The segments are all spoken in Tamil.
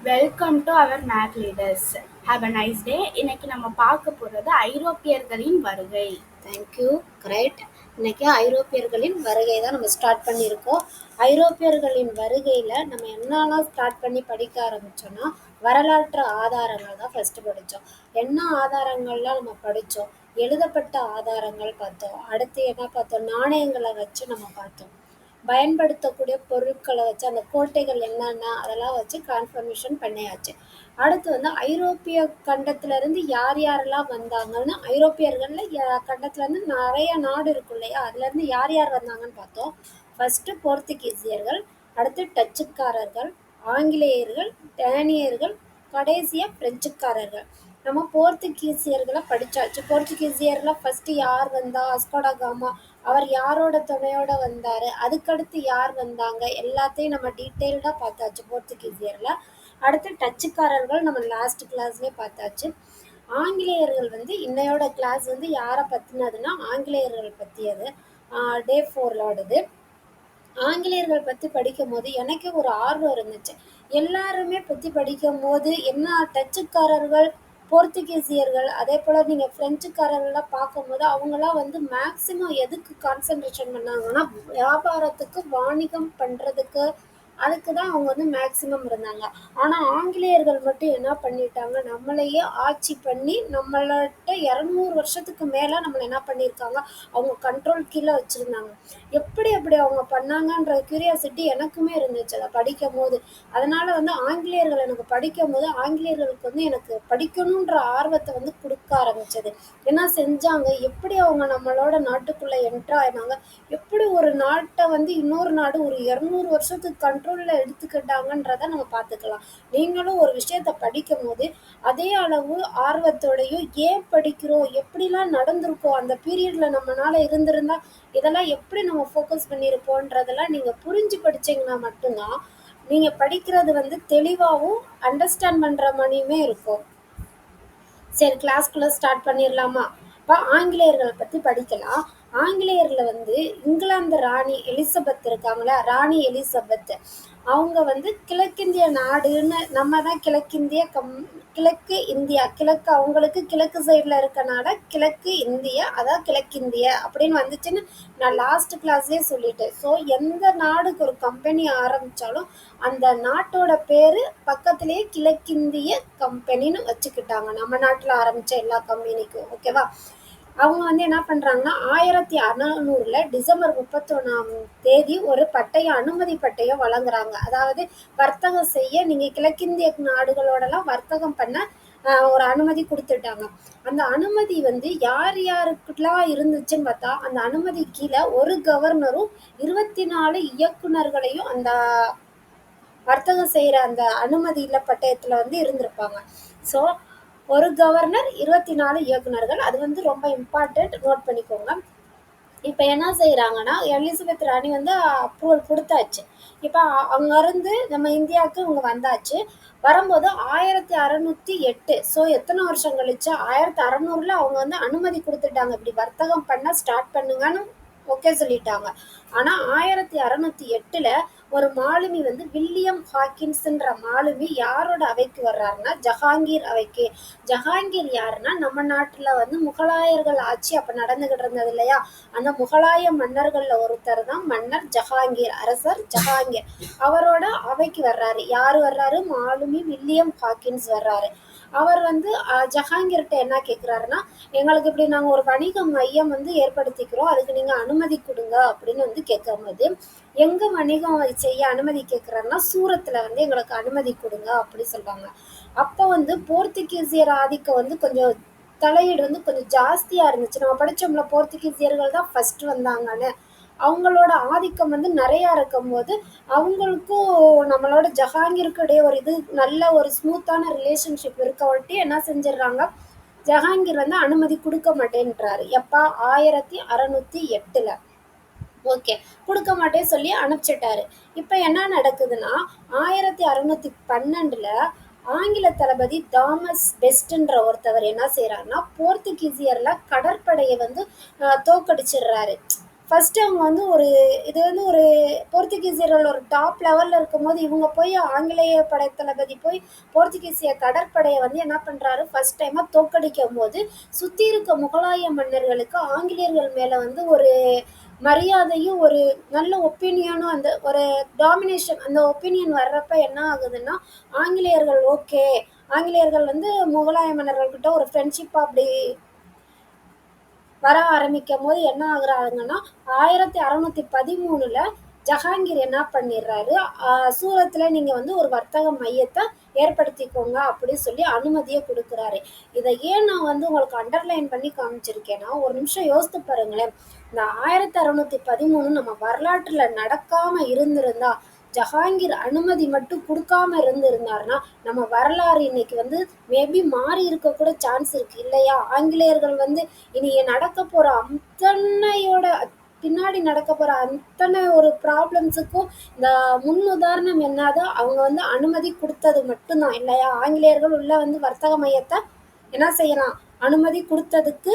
Welcome to our make leaders. Have a nice day. இன்னைக்கு நம்ம பார்க்க போகிறது ஐரோப்பியர்களின் வருகை. தேங்க்யூ. கிரேட். இன்னைக்கு ஐரோப்பியர்களின் வருகை தான் நம்ம ஸ்டார்ட் பண்ணியிருக்கோம். ஐரோப்பியர்களின் வருகையில் நம்ம என்னெல்லாம் ஸ்டார்ட் பண்ணி படிக்க ஆரம்பித்தோன்னா வரலாற்று ஆதாரங்கள் தான் ஃபஸ்ட்டு படித்தோம். என்ன ஆதாரங்கள்லாம் நம்ம படித்தோம்? எழுதப்பட்ட ஆதாரங்கள் பார்த்தோம். அடுத்து என்ன பார்த்தோம்? நாணயங்களை வச்சு நம்ம பார்த்தோம். பயன்படுத்தக்கூடிய பொருட்களை வச்சு அந்த கோட்டைகள் என்னென்ன அதெல்லாம் வச்சு கன்ஃபர்மேஷன் பண்ணியாச்சு. அடுத்து வந்து ஐரோப்பிய கண்டத்திலேருந்து யார் யாரெல்லாம் வந்தாங்கன்னு, ஐரோப்பியர்களில் கண்டத்துலேருந்து நிறைய நாடு இருக்கும் இல்லையா, அதுலேருந்து யார் யார் வந்தாங்கன்னு பார்த்தோம். ஃபஸ்ட்டு போர்த்துகீசியர்கள், அடுத்து டச்சுக்காரர்கள், ஆங்கிலேயர்கள், டேனியர்கள், கடைசியாக பிரெஞ்சுக்காரர்கள். நம்ம போர்த்துகீசியர்களை படித்தாச்சு. போர்த்துகீசியரில் ஃபஸ்ட்டு யார் வந்தா? Vasco da Gama. அவர் யாரோட துணையோட வந்தார், அதுக்கடுத்து யார் வந்தாங்க, எல்லாத்தையும் நம்ம டீட்டெயில்டாக பார்த்தாச்சு போர்த்துகீசியரில். அடுத்து டச்சுக்காரர்கள் நம்ம லாஸ்ட் கிளாஸ்லேயே பார்த்தாச்சு. ஆங்கிலேயர்கள் வந்து இன்னையோட கிளாஸ் வந்து யாரை பற்றினதுன்னா ஆங்கிலேயர்கள் பற்றியது. டே 4 ஆங்கிலேயர்கள் பற்றி படிக்கும் போது எனக்கு ஒரு ஆர்வம் இருந்துச்சு. எல்லாருமே பற்றி படிக்கும் போது என்ன டச்சுக்காரர்கள், போர்த்துகீசியர்கள், அதே போல் நீங்கள் ஃப்ரெஞ்சுக்காரர்கள்லாம் பார்க்கும்போது அவங்களாம் வந்து மேக்சிமம் எதுக்கு கான்சன்ட்ரேஷன் பண்ணாங்கன்னா வியாபாரத்துக்கு, வாணிகம் பண்ணுறதுக்கு, அதுக்கு தான் அவங்க வந்து மேக்சிமம் இருந்தாங்க. ஆனால் ஆங்கிலேயர்கள் மட்டும் என்ன பண்ணிட்டாங்க, நம்மளையே ஆட்சி பண்ணி நம்மள்ட்ட 200 வருஷத்துக்கு மேலே நம்மளை என்ன பண்ணியிருக்காங்க, அவங்க கண்ட்ரோல் கீழே வச்சுருந்தாங்க. எப்படி அப்படி அவங்க பண்ணாங்கன்ற கியூரியாசிட்டி எனக்குமே இருந்துச்சு அதை படிக்கும் போது. அதனால் வந்து ஆங்கிலேயர்கள் எனக்கு படிக்கும் போது ஆங்கிலேயர்களுக்கு வந்து எனக்கு படிக்கணுன்ற ஆர்வத்தை வந்து கொடுக்க ஆரம்பிச்சது. என்ன செஞ்சாங்க, எப்படி அவங்க நம்மளோட நாட்டுக்குள்ளே என்ட்ரு ஆயினாங்க, எப்படி ஒரு நாட்டை வந்து இன்னொரு நாடு ஒரு 200 வருஷத்துக்கு கண்ட்ரோலில் எடுத்துக்கிட்டாங்கன்றதை நம்ம பார்த்துக்கலாம். நீங்களும் ஒரு விஷயத்தை படிக்கும் போது அதே அளவு ஆர்வத்தோடையும் ஏன் படிக்கிறோம், எப்படிலாம் நடந்திருக்கோம், அந்த பீரியடில் நம்மளால் இருந்திருந்தா இதெல்லாம் எப்படி நம்ம ஃபோக்கஸ் பண்ணியிருப்போன்றதெல்லாம் நீங்கள் புரிஞ்சு படித்தீங்கன்னா மட்டும்தான் நீங்கள் படிக்கிறது வந்து தெளிவாகவும் அண்டர்ஸ்டாண்ட் பண்ணுற மாதிரியுமே இருக்கும். சரி, கிளாஸ்க்குள்ளே ஸ்டார்ட் பண்ணிடலாமா? இப்போ ஆங்கிலேயர்கள் பற்றி படிக்கலாம். ஆங்கிலேயரில் வந்து இங்கிலாந்து ராணி எலிசபெத் இருக்காங்களா, ராணி எலிசபெத். அவங்க வந்து கிழக்கிந்திய நாடுன்னு, நம்ம தான் கிழக்கு இந்தியா, கிழக்கு அவங்களுக்கு கிழக்கு சைடில் இருக்க நாட கிழக்கு இந்தியா, அதான் கிழக்கிந்திய அப்படின்னு வந்துச்சுன்னு நான் லாஸ்ட் கிளாஸ்லேயே சொல்லிட்டேன். ஸோ எந்த நாடுக்கு ஒரு கம்பெனி ஆரம்பித்தாலும் அந்த நாட்டோட பேர் பக்கத்துலேயே கிழக்கிந்திய கம்பெனின்னு வச்சுக்கிட்டாங்க, நம்ம நாட்டில் ஆரம்பித்த எல்லா கம்பெனிக்கும். ஓகேவா? அவங்க வந்து என்ன பண்ணுறாங்கன்னா 1600 டிசம்பர் 31 ஒரு பட்டயம், அனுமதி பட்டயம் வழங்குறாங்க. அதாவது வர்த்தகம் செய்ய நீங்கள் கிழக்கிந்திய நாடுகளோடலாம் வர்த்தகம் பண்ண ஒரு அனுமதி கொடுத்துட்டாங்க. அந்த அனுமதி வந்து யார் யாருக்கெல்லாம் இருந்துச்சுன்னு பார்த்தா, அந்த அனுமதி கீழே ஒரு கவர்னரும் 24 இயக்குநர்களையும் அந்த வர்த்தகம் செய்கிற அந்த அனுமதியில் பட்டயத்தில் வந்து இருந்திருப்பாங்க. ஸோ ஒரு கவர்னர், 24 இயக்குநர்கள். அது வந்து ரொம்ப இம்பார்ட்டண்ட், நோட் பண்ணிக்கோங்க. இப்போ என்ன செய்கிறாங்கன்னா, எலிசபெத் ராணி வந்து அப்ரூவல் கொடுத்தாச்சு. இப்போ அங்கேருந்து நம்ம இந்தியாவுக்கு இவங்க வந்தாச்சு. வரும்போது 1608, ஸோ எத்தனை வருஷம் கழிச்சு 1600 அவங்க வந்து அனுமதி கொடுத்துட்டாங்க, இப்படி வர்த்தகம் பண்ண ஸ்டார்ட் பண்ணுங்கன்னு ஓகே சொல்லிட்டாங்க. ஆனால் 1608 ஒரு மாலுமி வந்து வில்லியம் ஹாக்கின்ஸ்ன்ற மாலுமி யாரோட அவைக்கு வர்றாருன்னா ஜஹாங்கீர் அவைக்கு. ஜஹாங்கீர் யாருன்னா நம்ம நாட்டில் வந்து முகலாயர்கள் ஆட்சி அப்போ நடந்துகிட்டு இருந்தது இல்லையா, அந்த முகலாய மன்னர்களில் ஒருத்தர் தான் மன்னர் ஜஹாங்கீர், அரசர் ஜஹாங்கீர். அவரோட அவைக்கு வர்றாரு. யார் வர்றாரு? மாலுமி வில்லியம் ஹாக்கின்ஸ் வர்றாரு. அவர் வந்து ஜஹாங்கீர்கிட்ட என்ன கேட்குறாருன்னா, எங்களுக்கு இப்படி நாங்கள் ஒரு வணிக மையம் வந்து ஏற்படுத்திக்கிறோம், அதுக்கு நீங்கள் அனுமதி கொடுங்க அப்படின்னு வந்து கேட்கும்போது, எங்கே வணிகம் செய்ய அனுமதி கேட்குறாருன்னா சூரத்தில் வந்து எங்களுக்கு அனுமதி கொடுங்க அப்படி சொல்கிறாங்க. அப்போ வந்து போர்த்துகீசியர் ஆதிக்கம் வந்து கொஞ்சம் தலையீடு வந்து கொஞ்சம் ஜாஸ்தியாக இருந்துச்சு. நம்ம படித்தோம்ல, போர்த்துகீசியர்கள் தான் ஃபஸ்ட்டு வந்தாங்கன்னு. அவங்களோட ஆதிக்கம் வந்து நிறையா இருக்கும்போது அவங்களுக்கும் நம்மளோட ஜஹாங்கீருக்கு இடையே ஒரு நல்ல ஒரு ஸ்மூத்தான ரிலேஷன்ஷிப் இருக்கவட்டி என்ன செஞ்சிடறாங்க, ஜஹாங்கீர் வந்து அனுமதி கொடுக்க மாட்டேன்றாரு. எப்போ? 1608. ஓகே, கொடுக்க மாட்டேன்னு சொல்லி அனுப்பிச்சிட்டாரு. இப்போ என்ன நடக்குதுன்னா 1612 ஆங்கில தளபதி தாமஸ் பெஸ்ட்ன்ற ஒருத்தவர் என்ன செய்கிறாருன்னா போர்த்துகீசியரில் கடற்படையை வந்து தோக்கடிச்சிடுறாரு. ஃபர்ஸ்ட் அவங்க வந்து இது வந்து ஒரு போர்த்துகீசியர்கள் ஒரு டாப் லெவல்ல இருக்கும்போது இவங்க போய் ஆங்கிலேய படைத்தளபதி போய் போர்த்துகீசிய கடற்படையை வந்து என்ன பண்றாரு ஃபர்ஸ்ட் டைமா தோக்கடிக்கும் போது சுத்தி இருக்க முகலாய மன்னர்களுக்கு ஆங்கிலேயர்கள் மேல வந்து ஒரு மரியாதையும் ஒரு நல்ல ஒப்பீனியனும் அந்த ஒரு டாமினேஷன் அந்த ஒப்பீனியன் வர்றப்ப என்ன ஆகுதுன்னா ஆங்கிலேயர்கள் ஓகே ஆங்கிலேயர்கள் வந்து முகலாய மன்னர்கள்கிட்ட ஒரு ஃப்ரெண்ட்ஷிப்பா அப்படி வர ஆரம்பிக்கும் போது என்ன ஆகுறாங்கன்னா 1613 ஜஹாங்கீர் என்ன பண்ணிடுறாரு, சூரத்தில் நீங்கள் வந்து ஒரு வர்த்தக மையத்தை ஏற்படுத்திக்கோங்க அப்படின்னு சொல்லி அனுமதியை கொடுக்குறாரு. இதை ஏன் நான் வந்து உங்களுக்கு அண்டர்லைன் பண்ணி காமிச்சிருக்கேன்னா ஒரு நிமிஷம் யோசித்து பாருங்களேன். இந்த 1613 நம்ம வரலாற்றில் நடக்காம இருந்திருந்தா ஜஹாங்கீர் அனுமதி மட்டும் கொடுக்காம இருந்திருந்தாருன்னா நம்ம வரலாறு இன்னைக்கு வந்து மேபி மாறி இருக்க கூட சான்ஸ் இருக்கு இல்லையா? ஆங்கிலேயர்கள் வந்து இனி நடக்க போற அத்தனையோட பின்னாடி நடக்க போற அத்தனை ஒரு ப்ராப்ளம்ஸுக்கும் இந்த முன் உதாரணம் என்னது அவங்க வந்து அனுமதி கொடுத்தது மட்டும்தான் இல்லையா? ஆங்கிலேயர்கள் உள்ள வந்து வர்த்தக மையத்தை என்ன செய்யலாம் அனுமதி கொடுத்ததுக்கு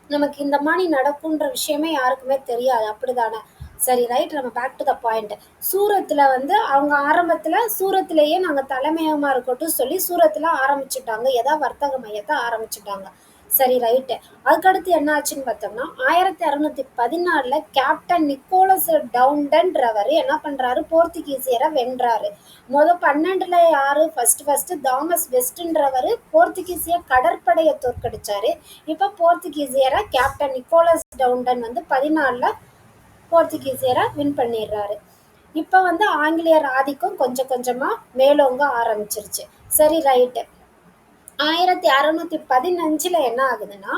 நமக்கு இந்த மாதிரி நடக்குன்ற விஷயமே யாருக்குமே தெரியாது, அப்படிதானே? சரி ரைட், நம்ம பேக் டு த பாயிண்ட். சூரத்தில் வந்து அவங்க ஆரம்பத்தில் சூரத்திலேயே நாங்கள் தலைமையகமாக இருக்கட்டும் சொல்லி சூரத்தில் ஆரம்பிச்சுட்டாங்க, ஏதாவது வர்த்தக மையத்தை ஆரம்பிச்சுட்டாங்க. சரி ரைட்டு. அதுக்கடுத்து என்ன ஆச்சுன்னு பார்த்தோம்னா 1614 கேப்டன் நிக்கோலஸ் டவுண்டன்றவர் என்ன பண்ணுறாரு, போர்த்துகீசியரை வென்றாரு. 12 யாரு ஃபர்ஸ்ட் தாமஸ் வெஸ்ட்ன்றவர் போர்த்துகீசிய கடற்படையை தோற்கடிச்சாரு. இப்போ போர்த்துகீசியரை கேப்டன் நிக்கோலஸ் டவுண்டன் வந்து 14 போர்த்துகீசியரை வின் பண்ணிடுறாரு. இப்போ வந்து ஆங்கிலேயர் ஆதிக்கம் கொஞ்சம் கொஞ்சமாக மேலோங்க ஆரம்பிச்சிருச்சு. சரி ரைட்டு. 1615 என்ன ஆகுதுன்னா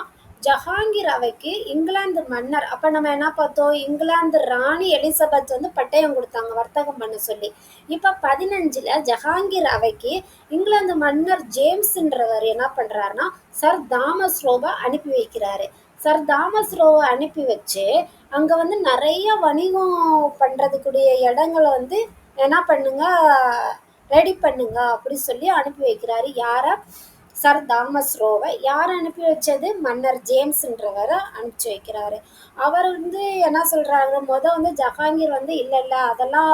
ஜஹாங்கீர் அவைக்கு இங்கிலாந்து மன்னர், அப்ப நம்ம என்ன பார்த்தோம், இங்கிலாந்து ராணி எலிசபெத் வந்து பட்டயம் கொடுத்தாங்க வர்த்தகம் பண்ண சொல்லி. இப்ப 15 ஜஹாங்கீர் அவைக்கு இங்கிலாந்து மன்னர் ஜேம்ஸ்ன்றவர் என்ன பண்றாருன்னா சர் தாமஸ் ரோவை அனுப்பி வைக்கிறாரு. சர் தாமஸ் ரோவை அனுப்பி வச்சு அங்க வந்து நிறைய வணிகம் பண்றதுக்குரிய இடங்களை வந்து என்ன பண்ணுங்க ரெடி பண்ணுங்க அப்படி சொல்லி அனுப்பி வைக்கிறாரு. யார? சர் தாமஸ் ரோவை. யார் அனுப்பி வச்சது? மன்னர் ஜேம்ஸ்ன்றவரை அனுப்பிச்சு வைக்கிறாரு. அவர் வந்து என்ன சொல்றாரு, வந்து ஜஹாங்கீர் வந்து இல்லை அதெல்லாம்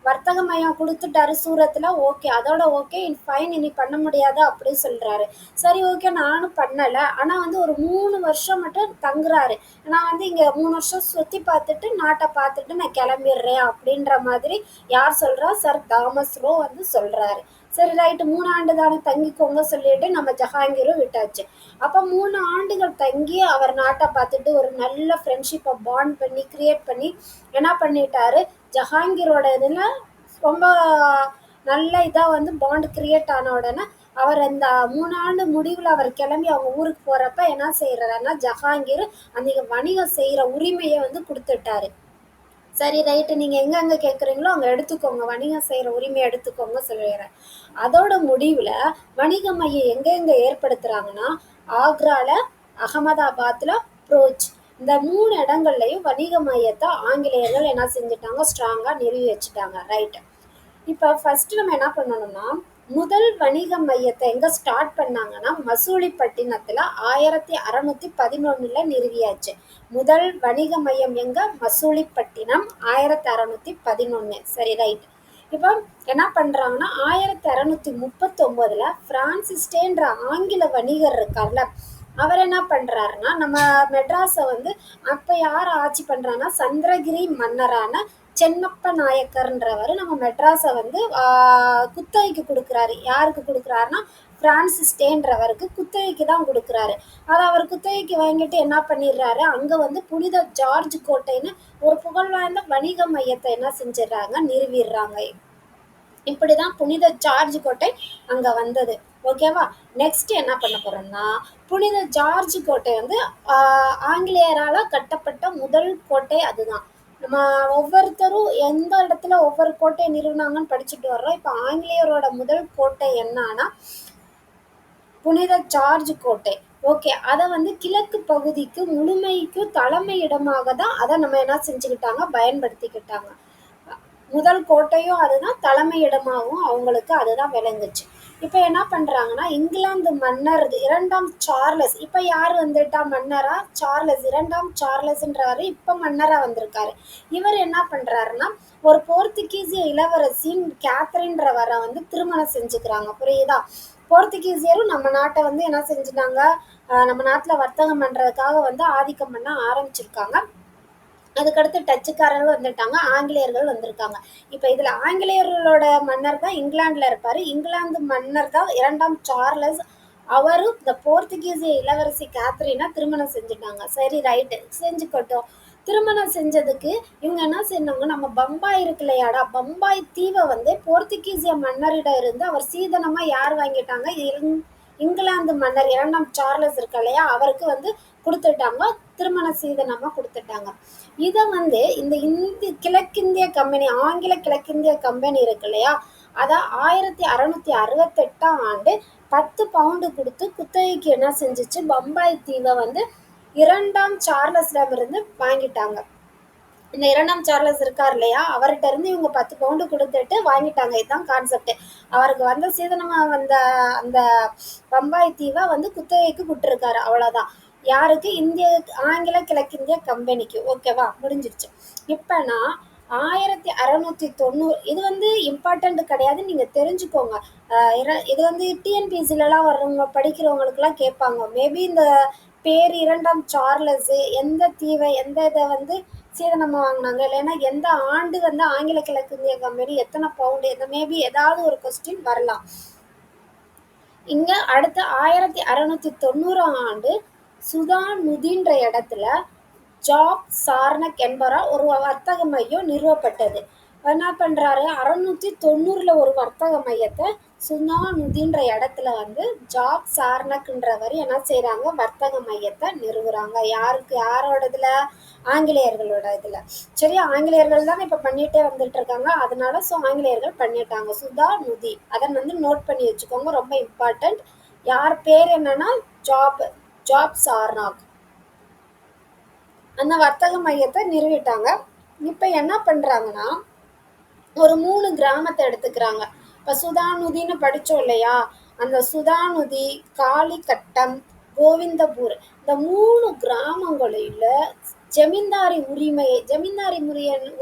வர்த்தக மையம் கொடுத்துட்டாரு சூரத்தில், ஓகே அதோட ஓகே ஃபைன் இனி பண்ண முடியாது அப்படின்னு சொல்றாரு. சரி ஓகே நானும் பண்ணலை, ஆனால் வந்து ஒரு 3 வருஷம் மட்டும் தங்குறாரு. நான் வந்து இங்கே 3 வருஷம் சுற்றி பார்த்துட்டு நாட்டை பார்த்துட்டு நான் கிளம்பிடுறேன் அப்படின்ற மாதிரி யார் சொல்றா? சர் தாமஸ் ரோ வந்து சொல்றாரு. சரி ரைட்டு, 3 ஆண்டு தானே தங்கிக்கோங்க சொல்லிட்டு நம்ம ஜஹாங்கீரும் விட்டாச்சு. அப்போ 3 ஆண்டுகள் தங்கி அவர் நாட்டை பார்த்துட்டு ஒரு நல்ல ஃப்ரெண்ட்ஷிப்பை பாண்ட் பண்ணி கிரியேட் பண்ணி என்ன பண்ணிட்டாரு, ஜஹாங்கீரோட இதில் ரொம்ப நல்ல இதாக வந்து பாண்ட் கிரியேட் ஆன உடனே அவர் அந்த 3 ஆண்டு முடிவில் அவர் கிளம்பி அவங்க ஊருக்கு போகிறப்ப என்ன செய்கிறாருன்னா ஜஹாங்கீர் அந்த வணிகம் செய்கிற உரிமையை வந்து கொடுத்துட்டாரு. சரி ரைட்டு, நீங்கள் எங்கெங்கே கேட்குறீங்களோ அங்கே எடுத்துக்கோங்க, வணிகம் செய்கிற உரிமையை எடுத்துக்கோங்க சொல்லிடுறேன். அதோட முடிவில் வணிக மையம் எங்கெங்கே ஏற்படுத்துகிறாங்கன்னா ஆக்ராவில், அகமதாபாத்தில், புரோச் இந்த 3 இடங்கள்லையும் வணிக மையத்தை ஆங்கிலேயர்கள் என்ன செஞ்சுட்டாங்க, ஸ்ட்ராங்காக நிறுவி வச்சுட்டாங்க. ரைட்டு. இப்போ ஃபர்ஸ்ட் நம்ம என்ன பண்ணணும்னா முதல் வணிக மையத்தை எங்கே ஸ்டார்ட் பண்ணாங்கன்னா மசூலிப்பட்டினத்தில் 1611 நிறுவியாச்சு. முதல் வணிக மையம் எங்கே? மசூலிப்பட்டினம் 1611. சரி ரைட். இப்போ என்ன பண்ணுறாங்கன்னா 1639 பிரான்சிஸ்டேன்ற ஆங்கில வணிகர் இருக்கார்ல, அவர் என்ன பண்ணுறாருன்னா நம்ம மெட்ராஸை வந்து அப்போ யார் ஆட்சி பண்ணுறாங்கன்னா சந்திரகிரி மன்னரான சென்னப்ப நாயக்கர்ன்றவர் நம்ம மெட்ராஸை வந்து குத்தகைக்கு கொடுக்குறாரு. யாருக்கு கொடுக்குறாருன்னா பிரான்சிஸ்டேன்றவருக்கு குத்தகைக்கு தான் கொடுக்குறாரு. அதை அவர் குத்தகைக்கு வாங்கிட்டு என்ன பண்ணிடுறாரு, அங்கே வந்து புனித ஜார்ஜ் கோட்டைன்னு ஒரு புகழ்வாய்ந்த வணிக மையத்தை என்ன செஞ்சிடறாங்க, நிறுவிடுறாங்க. இப்படிதான் புனித ஜார்ஜ் கோட்டை அங்கே வந்தது. ஓகேவா? நெக்ஸ்ட் என்ன பண்ண போறோம்னா புனித ஜார்ஜ் கோட்டை வந்து ஆங்கிலேயரால் கட்டப்பட்ட முதல் கோட்டை அதுதான். நம்ம ஒவ்வொருத்தரும் எந்த இடத்துல ஒவ்வொரு கோட்டையை நிறுவனாங்கன்னு படிச்சுட்டு வர்றோம். இப்போ ஆங்கிலேயரோட முதல் கோட்டை என்னன்னா புனித ஜார்ஜ் கோட்டை. ஓகே, அதை வந்து கிழக்கு பகுதிக்கு முழுமைக்கு தலைமை இடமாக தான் அதை நம்ம என்ன செஞ்சுக்கிட்டாங்க, பயன்படுத்திக்கிட்டாங்க. முதல் கோட்டையும் அதுதான், தலைமை இடமாகவும் அவங்களுக்கு அதுதான் விளங்குச்சு. இப்போ என்ன பண்றாங்கன்னா, இங்கிலாந்து மன்னர் 2ஆம் சார்லஸ் இப்ப யார் வந்துட்டா மன்னரா? சார்லஸ் 2ஆம் சார்லஸ்ன்றவரு இப்ப மன்னரா வந்திருக்காரு. இவர் என்ன பண்றாருன்னா, ஒரு போர்த்துகீசிய இளவரசின் கேத்தரின்றவர வந்து திருமணம் செஞ்சுக்கிறாங்க. புரியுதா? போர்த்துகீசியரும் நம்ம நாட்ட வந்து என்ன செஞ்சுட்டாங்க, நம்ம நாட்டுல வர்த்தகம் பண்றதுக்காக வந்து ஆதிக்கம் பண்ண ஆரம்பிச்சிருக்காங்க. அதுக்கடுத்து டச்சுக்காரர்கள் வந்துட்டாங்க, ஆங்கிலேயர்கள் வந்திருக்காங்க. இப்ப இதுல ஆங்கிலேயர்களோட மன்னர் தான் இங்கிலாந்துல இருப்பாரு. இங்கிலாந்து மன்னர் தான் 2ஆம் சார்லஸ். அவரும் இந்த போர்த்துகீசிய இளவரசி கேத்தரினா திருமணம் செஞ்சுட்டாங்க. சரி, ரைட்டு, செஞ்சுக்கட்டும். திருமணம் செஞ்சதுக்கு இவங்க என்ன செய்யணுங்க, நம்ம பம்பாய் இருக்கு இல்லையாடா, பம்பாய் தீவை வந்து போர்த்துகீசிய மன்னரிடம் இருந்து அவர் சீதனமா யார் வாங்கிட்டாங்க, இங்கிலாந்து மன்னர் 2ஆம் சார்லஸ் இருக்கு இல்லையா, அவருக்கு வந்து கொடுத்துட்டாங்க, திருமண சீதனமா கொடுத்துட்டாங்க. இதை வந்து இந்த கிழக்கிந்திய கம்பெனி, ஆங்கில கிழக்கிந்திய கம்பெனி இருக்கு இல்லையா, அதை 1668ஆம் ஆண்டு 10 பவுண்டு கொடுத்து குத்தகைக்கு என்ன செஞ்சுச்சு, பம்பாய் தீவை வந்து 2ஆம் சார்லஸிடமிருந்து வாங்கிட்டாங்க. இந்த 2ஆம் சார்லஸ் இருக்கார் இல்லையா, அவர்கிட்ட இருந்து இவங்க 10 பவுண்டு கொடுத்துட்டு வாங்கிட்டாங்க. இதுதான் கான்செப்ட். அவருக்கு வந்த சீதனமா வந்த அந்த பம்பாய் தீவை வந்து குத்தகைக்கு விட்டுருக்காரு, அவ்வளவுதான். யாருக்கு? ஆங்கில கிழக்கிந்திய கம்பெனிக்கு. ஓகேவா? முடிஞ்சிருச்சு. இப்ப நான் 1690, இது வந்து இம்பார்ட்டன்ட் கிடையாது, நீங்க தெரிஞ்சுக்கோங்க. இது வந்து டிஎன்பிசிலாம் வர்றவங்க படிக்கிறவங்களுக்குலாம் கேட்பாங்க. மேபி இந்த பேர் 2ஆம் சார்லஸ் எந்த தீவை எந்த இதை வந்து சீதனமா வாங்கினாங்க, இல்லைன்னா எந்த ஆண்டு வந்து ஆங்கில கிழக்கிந்திய கம்பெனி எத்தனை பவுண்டு, எந்த மேபி ஏதாவது ஒரு கொஸ்டின் வரலாம். இங்க அடுத்த 1690ஆம் ஆண்டு சுதானுதின்ற இடத்துல ஜாப் சார்னக் என்பவரால் ஒரு வர்த்தக மையம் நிறுவப்பட்டது. என்ன பண்றாரு, 690ல ஒரு வர்த்தக மையத்தை சுதானுதின்ற இடத்துல வந்து ஜாப் சார்னக்ன்றவர் என்ன செய்யறாங்க, வர்த்தக மையத்தை நிறுவுறாங்க. யாருக்கு? யாரோட இதுல? ஆங்கிலேயர்களோட இதுல. சரி, ஆங்கிலேயர்கள் தான் இப்ப பண்ணிட்டே வந்துட்டு இருக்காங்க, அதனால ஆங்கிலேயர்கள் பண்ணிட்டாங்க. சுதானுதி, அதை வந்து நோட் பண்ணி வச்சுக்கோங்க, ரொம்ப இம்பார்ட்டன்ட். யார் பேர் என்னன்னா ஜாப் சார்னாக். அந்த வர்த்தக மையத்தை நிறுவிட்டாங்க. இப்ப என்ன பண்றாங்கன்னா, ஒரு 3 கிராமத்தை எடுத்துக்கிறாங்க. இப்ப சுதானுதின்னு படிச்சோம் இல்லையா, அந்த சுதானுதி, காளிகட்டம், கோவிந்தபூர், இந்த 3 கிராமங்களில ஜமீன்தாரி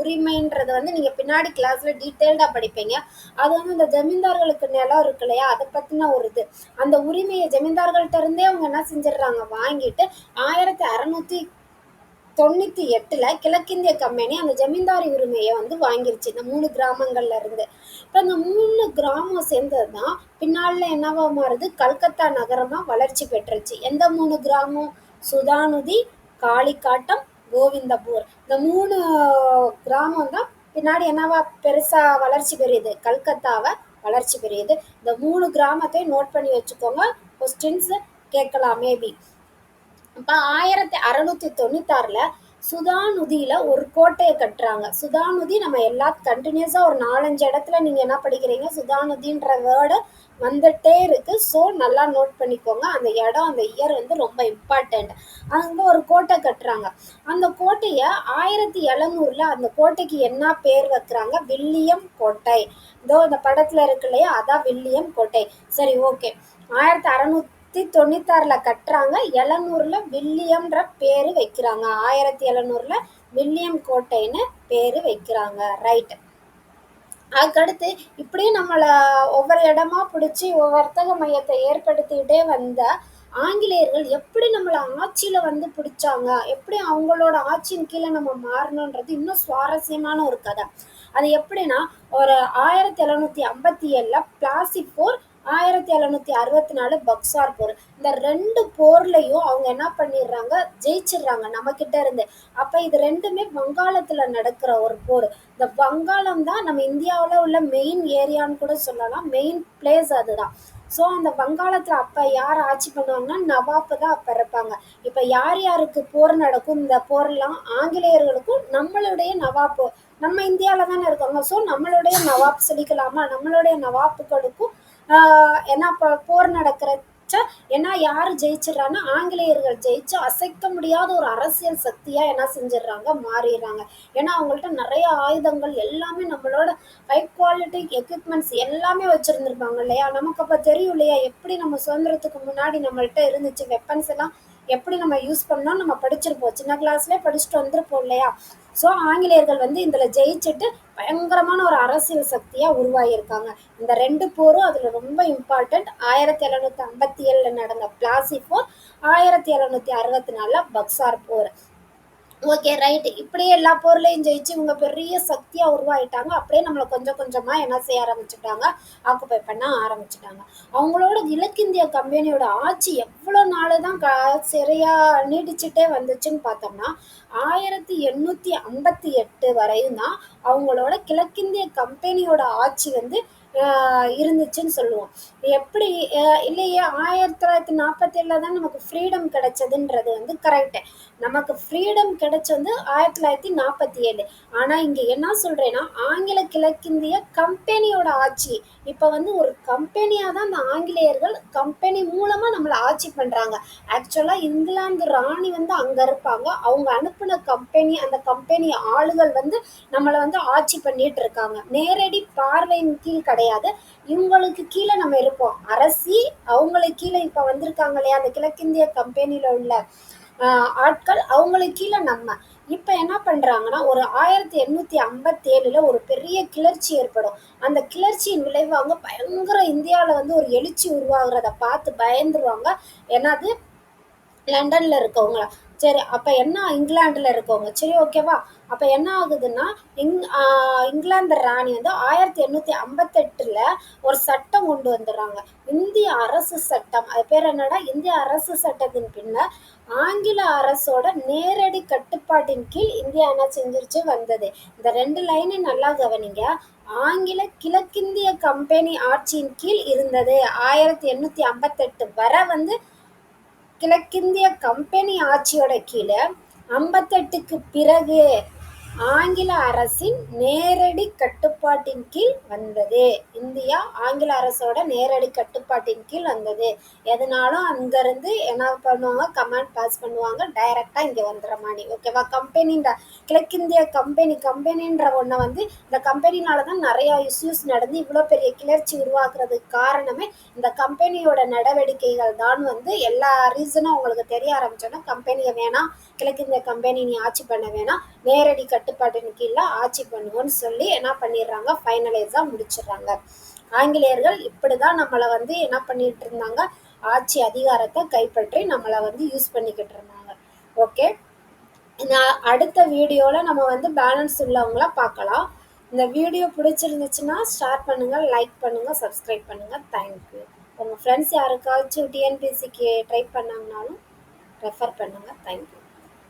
உரிமைன்றது வந்து நீங்க பின்னாடி கிளாஸ்ல டீட்டெயில்டா படிப்பீங்க. அது வந்து இந்த ஜமீன்தார்களுக்கு நிலம் இருக்கு இல்லையா, அதை பத்தின ஒரு இது. அந்த உரிமையை ஜமீன்தார்கள்ட்ட இருந்தே அவங்க என்ன செஞ்சிடறாங்க, வாங்கிட்டு 1698ல கிழக்கிந்திய கம்பெனி அந்த ஜமீன்தாரி உரிமையை வந்து வாங்கிருச்சு இந்த 3 கிராமங்கள்ல இருந்து. இப்ப இந்த 3 கிராமம் சேர்ந்ததுதான் பின்னால என்னவா மாறுது, கல்கத்தா நகரமா வளர்ச்சி பெற்றுச்சு. எந்த 3 கிராமம்? சுதானுதி, காளிகாட்டம், கோவிந்தபூர். இந்த 3 கிராமம் தான் பின்னாடி என்னவா பெருசா வளர்ச்சி பெரியுது, கல்கத்தாவை வளர்ச்சி பெரியுது. இந்த 3 கிராமத்தை நோட் பண்ணி வச்சுக்கோங்க, கொஸ்டின்ஸ் கேட்கலாம் மேபி. இப்ப 1696ல சுதானுதியில ஒரு கோட்டையை கட்டுறாங்க. சுதானுதி நம்ம கண்டினியூஸா ஒரு 4-5 இடத்துல நீங்க என்ன படிக்கிறீங்க, சுதானுதின்ற வேர்டு வந்துட்டே இருக்கு. ஸோ நல்லா நோட் பண்ணிக்கோங்க. அந்த இடம், அந்த இயர் வந்து ரொம்ப இம்பார்ட்டன்ட். அங்க ஒரு கோட்டை கட்டுறாங்க. அந்த கோட்டைய 1700ல அந்த கோட்டைக்கு என்ன பேர் வைக்கிறாங்க, வில்லியம் கோட்டை. இதோ இந்த படத்துல இருக்கு இல்லையா, அதான் வில்லியம் கோட்டை. சரி, ஓகே. 1696ல கட்டுறாங்க, 700ல வில்லியம்ன்ற பேரு வைக்கிறாங்க. 1700ல வில்லியம் கோட்டைன்னு பேரு வைக்கிறாங்க. ரைட். அதுக்கடுத்து இப்படியே நம்மள ஒவ்வொரு இடமா பிடிச்சி வர்த்தக மையத்தை ஏற்படுத்திக்கிட்டே வந்த ஆங்கிலேயர்கள் எப்படி நம்மள ஆட்சியில வந்து பிடிச்சாங்க, எப்படி அவங்களோட ஆட்சியின் கீழே நம்ம மாறணுன்றது இன்னும் சுவாரஸ்யமான ஒரு கதை. அது எப்படின்னா, ஒரு 1757ல பிளாசி போர், 1764 பக்சார் போர். இந்த 2 போர்லயும் அவங்க என்ன பண்ணிடுறாங்க, ஜெயிச்சிடுறாங்க நம்ம கிட்ட இருந்து. அப்ப இது ரெண்டுமே வங்காளத்துல நடக்கிற ஒரு போர். இந்த வங்காளம் தான் நம்ம இந்தியாவில் உள்ள மெயின் ஏரியான்னு கூட சொல்லலாம், மெயின் பிளேஸ் அதுதான். ஸோ அந்த வங்காளத்துல அப்ப யார் ஆட்சி பண்ணுவாங்கன்னா, நவாப்பு தான் அப்ப இருப்பாங்க. இப்ப யார் யாருக்கு போர் நடக்கும், இந்த போர்லாம் ஆங்கிலேயர்களுக்கும் நம்மளுடைய நவாப்பு, நம்ம இந்தியாவில தானே இருக்காங்க, ஸோ நம்மளுடைய நவாப் சொல்லிக்கலாமா, நம்மளுடைய நவாப்புகளுக்கும் என்ன போர் நடக்கிற ச்சே ஏன்னா யார் ஜெயிச்சிடறான்னா ஆங்கிலேயர்கள் ஜெயிச்சு அசைக்க முடியாத ஒரு அரசியல் சக்தியாக என்ன செஞ்சிடுறாங்க மாறிடுறாங்க. ஏன்னா அவங்கள்ட்ட நிறைய ஆயுதங்கள் எல்லாமே நம்மளோட ஹை குவாலிட்டி எக்யூப்மெண்ட்ஸ் எல்லாமே வச்சுருந்துருப்பாங்க இல்லையா. நமக்கு அப்போ தெரியும் இல்லையா எப்படி நம்ம சுதந்திரத்துக்கு முன்னாடி நம்மள்ட்ட இருந்துச்சு வெப்பன்ஸ் எல்லாம் எப்படி நம்ம யூஸ் பண்ணோம் நம்ம படிச்சிருப்போம், சின்ன கிளாஸ்லேயே படிச்சுட்டு வந்திருப்போம் இல்லையா. ஸோ ஆங்கிலேயர்கள் வந்து இதில் ஜெயிச்சுட்டு பயங்கரமான ஒரு அரசியல் சக்தியாக உருவாகியிருக்காங்க. இந்த 2 போரும் அதில் ரொம்ப இம்பார்ட்டண்ட். 1757 நடந்த பிளாசி போர், 1764 பக்சார் போர். Okay right. இப்படியே எல்லா போர்லையும் ஜெயிச்சு இவங்க பெரிய சக்தியா உருவாயிட்டாங்க. அப்படியே நம்மளை கொஞ்சம் கொஞ்சமா என்ன செய்ய ஆரம்பிச்சுட்டாங்க, ஆக்குபை பண்ண ஆரம்பிச்சுட்டாங்க. அவங்களோட கிழக்கிந்திய கம்பெனியோட ஆட்சி எவ்வளவு நாள் தான் சரியா நீடிச்சுட்டே வந்துச்சுன்னு பார்த்தோம்னா 1858 வரையும் தான் அவங்களோட கிழக்கிந்திய கம்பெனியோட ஆட்சி வந்து இருந்துச்சுன்னு சொல்லுவோம். எப்படி இல்லையே 1947 தான் நமக்கு ஃப்ரீடம் கிடைச்சதுன்றது வந்து கரெக்டு. நமக்கு ஃப்ரீடம் கிடைச்சது வந்து 1947. ஆனால் இங்கே என்ன சொல்கிறேன்னா ஆங்கில கிழக்கிந்திய கம்பெனியோட ஆட்சி. இப்போ வந்து ஒரு கம்பெனியாக தான் அந்த ஆங்கிலேயர்கள் கம்பெனி மூலமாக நம்மளை ஆட்சி பண்ணுறாங்க. ஆக்சுவலாக இங்கிலாந்து ராணி வந்து அங்கே இருப்பாங்க. அவங்க அனுப்பின கம்பெனி அந்த கம்பெனி ஆளுகள் வந்து நம்மளை வந்து ஆட்சி பண்ணிட்டு இருக்காங்க. நேரடி பார்வையின் கீழ் கிடையாது, இவங்களுக்கு கீழே நம்ம இருப்போம். அரசி அவங்களுக்கு கீழே இப்போ வந்திருக்காங்க இல்லையா அந்த கிழக்கிந்திய கம்பெனியில் உள்ள ஆட்கள், அவங்களுக்கு கீழே நம்ம. இப்போ என்ன பண்ணுறாங்கன்னா ஒரு 1857 ஒரு பெரிய கிளர்ச்சி ஏற்படும். அந்த கிளர்ச்சியின் விளைவாங்க பயங்கர இந்தியாவில் வந்து ஒரு எழுச்சி உருவாகிறத பார்த்து பயந்துருவாங்க. என்னது லண்டனில் இருக்கவங்களா, சரி அப்போ என்ன இங்கிலாண்டில் இருக்கவங்க, சரி ஓகேவா. அப்போ என்ன ஆகுதுன்னா இங்கிலாந்து ராணி வந்து 1858 ஒரு சட்டம் கொண்டு வந்துடுறாங்க. இந்திய அரசு சட்டம், அது பேர் என்னடா இந்திய அரசு சட்டத்தின் பின்னர் ஆங்கில அரசோட நேரடி கட்டுப்பாட்டின் கீழ் இந்தியா என்ன செஞ்சிருச்சு வந்தது. இந்த 2 லைனை நல்லா கவனிங்க. ஆங்கில கிழக்கிந்திய கம்பெனி ஆட்சியின் கீழ் இருந்தது 1858 வரை வந்து கிழக்கிந்திய கம்பெனி ஆட்சியோட கீழே. 58க்கு பிறகு ஆங்கில அரசின் நேரடி கட்டுப்பாட்டின் கீழ் வந்தது. இந்தியா ஆங்கில அரசோட நேரடி கட்டுப்பாட்டின் கீழ் வந்தது. எதனாலும் அங்கிருந்து என்ன பண்ணுவாங்க, கமாண்ட் பாஸ் பண்ணுவாங்க, டைரக்டா இங்க வந்துடுற மாதிரி. ஓகேவா. கம்பெனின்ற கிழக்கிந்திய கம்பெனின்ற ஒன்றை வந்து இந்த கம்பெனினால தான் நிறைய இஷ்யூஸ் நடந்து இவ்வளோ பெரிய கிளர்ச்சி உருவாக்குறதுக்கு காரணமே இந்த கம்பெனியோட நடவடிக்கைகள் தான். வந்து எல்லா ரீசனும் உங்களுக்கு தெரிய ஆரம்பிச்சோன்னா கம்பெனியை வேணாம், கிழக்கிந்திய கம்பெனி நீ ஆட்சி பண்ண வேணாம், நேரடி கட்டுப்பாட்டின் கீழே ஆட்சி பண்ணுவோன்னு சொல்லி என்ன பண்ணிடுறாங்க, ஃபைனலைஸாக முடிச்சிடுறாங்க. ஆங்கிலேயர்கள் இப்படிதான் நம்மளை வந்து என்ன பண்ணிட்டு இருந்தாங்க, ஆட்சி அதிகாரத்தை கைப்பற்றி நம்மளை வந்து யூஸ் பண்ணிக்கிட்டு இருந்தாங்க. ஓகே, அடுத்த வீடியோவில் நம்ம வந்து பேலன்ஸ் உள்ளவங்கள பார்க்கலாம். இந்த வீடியோ பிடிச்சிருந்துச்சுன்னா ஷேர் பண்ணுங்கள், லைக் பண்ணுங்கள், சப்ஸ்கிரைப் பண்ணுங்கள். தேங்க்யூ. உங்கள் ஃப்ரெண்ட்ஸ் யாருக்காச்சும் டிஎன்பிஎஸ்சிக்கு ட்ரை பண்ணாங்கனாலும் ரெஃபர் பண்ணுங்கள். தேங்க்யூ.